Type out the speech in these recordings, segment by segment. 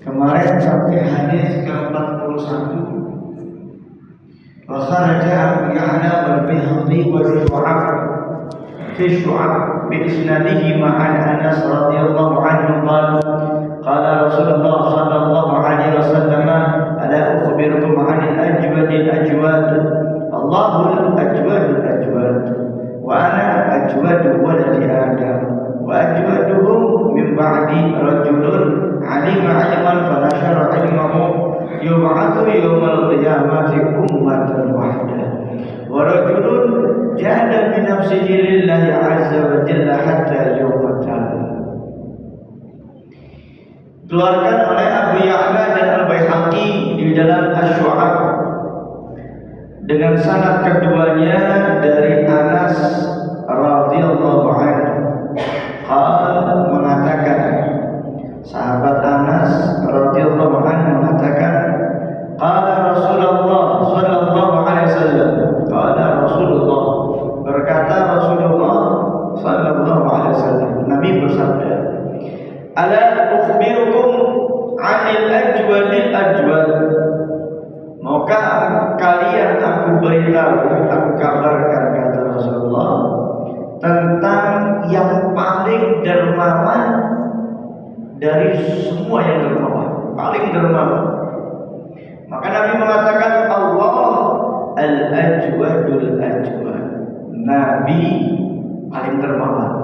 Kemarin sampai hadis ke-41. Wa kharaja Abu Ya'la wal Baihaqi wa Syu'ab fi Syu'ab bi isnadihi ma'an Anas radhiyallahu anhu qala Rasulullah sallallahu alaihi wasallam ala ukhbirukum 'anil ajwadil ajwad Allahul ajwadul ajwad wa ana ajwadu waladi Adam wa ajwaduhum min ba'di rajulun 'alima 'ilman fa nashara 'ilmahu yub'atsu yawmal qiyamati ummatan wahidah wa rajulun jahada bi nafsihi lillahi 'azza wa jalla hatta yuqtal. Keluarkan oleh Abu Ya'la dan Al-Baihaqi di dalam Asy-Syu'ab dengan sanad keduanya dari Anas radhiyallahu anhu. Qala mengatakan, sahabat Anas radhiyallahu anhu mengatakan, qala Rasulullah sallallahu alaihi wasallam, qala Rasulullah, berkata Rasulullah sallallahu alaihi wasallam, Nabi bersabda, ala ukhbirukum 'anil ajwadil ajwad, maukah kalian aku beritahu, aku kabarkan, kata Rasulullah, tentang yang paling dermawan dari semua yang dermawan, paling dermawan. Maka Nabi mengatakan Allah al-ajwadul ajwad, Nabi paling dermawan.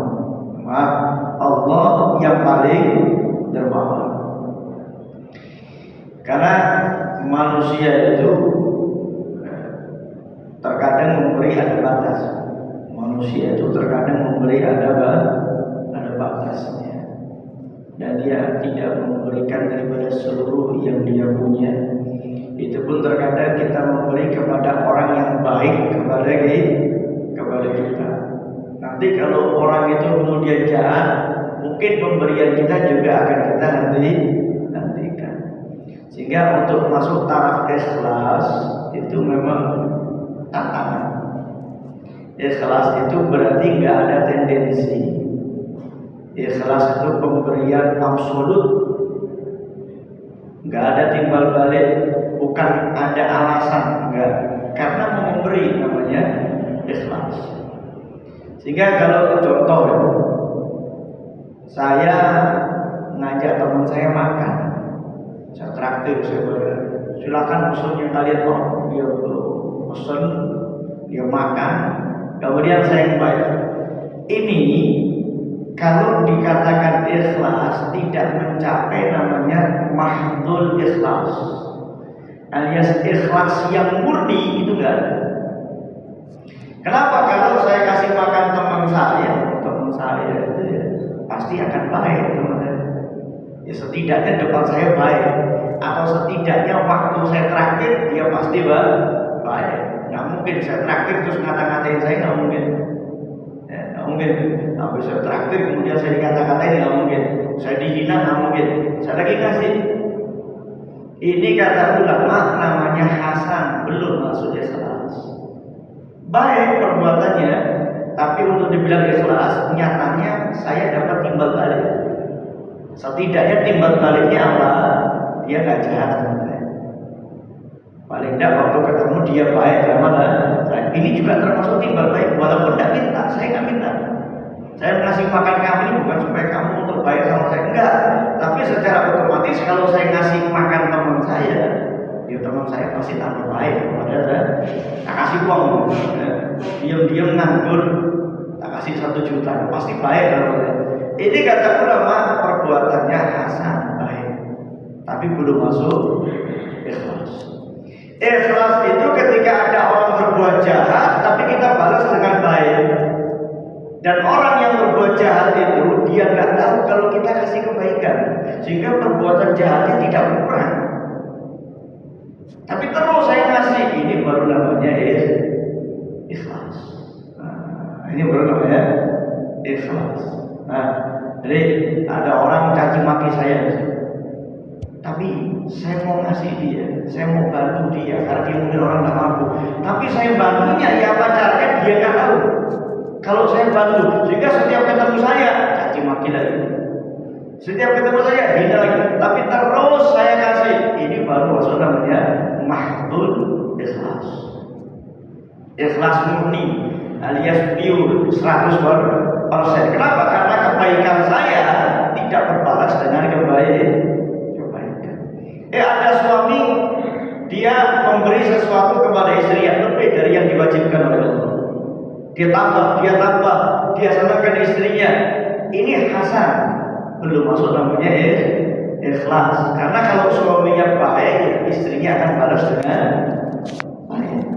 Allah yang paling dermawan. Karena manusia itu terkadang memberi ada batas. Manusia itu terkadang memberi ada batasnya, dan dia tidak memberikan daripada seluruh yang dia punya. Itu pun terkadang kita memberi kepada orang yang baik kepada kita. Nanti kalau orang itu kemudian jahat, mungkin pemberian kita juga akan kita nantikan. Sehingga untuk masuk taraf ikhlas itu memang tantangan. Ikhlas itu berarti nggak ada tendensi. Ikhlas itu pemberian absolut, nggak ada timbal balik, bukan ada alasan, enggak. Karena mau memberi namanya ikhlas. Sehingga kalau contoh, saya ngajak teman saya makan, saya traktir, saya bayar, silakan pesan yang kalian mau. Dia pesan, dia makan, kemudian saya yang bayar. Ini kalau dikatakan ikhlas tidak mencapai namanya mahdhul ikhlas, alias ikhlas yang murni, itu enggak ada. Kenapa? Kalau saya kasih makan teman saya itu ya, pasti akan baik teman saya. Ya setidaknya depan saya baik, atau setidaknya waktu saya traktir dia pasti baik. Nggak mungkin saya traktir terus ngata-ngatain saya, nggak mungkin. Ya, nggak mungkin. Tapi saya traktir kemudian saya dikata-katain, nggak mungkin. Saya dihina, nggak mungkin. Saya lagi kasih. Ini kata ulama namanya hasan, belum masuk ikhlas. Baik perbuatannya, tapi untuk dibilang ikhlas, nyatanya saya dapat timbal balik. Setidaknya timbal baliknya apa? Dia nggak jahat sama saya. Paling tidak waktu ketemu dia baik sama saya. Ini juga termasuk timbal balik, walaupun tidak minta, saya nggak minta. Saya ngasih makan kamu ini bukan supaya kamu untuk baik sama saya, enggak. Tapi secara otomatis kalau saya ngasih makan teman saya, ya teman saya pasti tambah baik kepada saya. Tak kasih uang, diam-diam nganggur, tak kasih 1 juta, pasti baik kalau saya. Ini kata ulama perbuatannya hasan, baik, tapi belum masuk ikhlas. Ikhlas itu ketika ada orang berbuat jahat, tapi kita balas dengan baik. Dan orang yang berbuat jahat itu dia nggak tahu kalau kita kasih kebaikan, sehingga perbuatan jahatnya tidak berkurang. Tapi terus saya ngasih, ini baru namanya ikhlas. Nah, ini baru namanya ikhlas. Nah, jadi ada orang caci maki saya, tapi saya mau ngasih dia, saya mau bantu dia karena dia mungkin orang nggak mampu. Tapi saya bantunya, ya apa caranya dia nggak tahu. Kalau saya bantu, sehingga setiap ketemu saya caci maki lagi. Setiap ketemu saya hina lagi, tapi terus saya kasih. Ini baru masuk namanya mahdul ikhlas. Ikhlas murni alias pure 100%. Kenapa? Karena kebaikan saya tidak berbalas dengan kebaikan. Ada suami dia memberi sesuatu kepada istri yang lebih dari yang diwajibkan oleh Allah. Dia tambah, dia senangkan istrinya. Ini hasan, belum masuk namanya ikhlas. Karena kalau suaminya baik, istrinya akan balas dengan baik.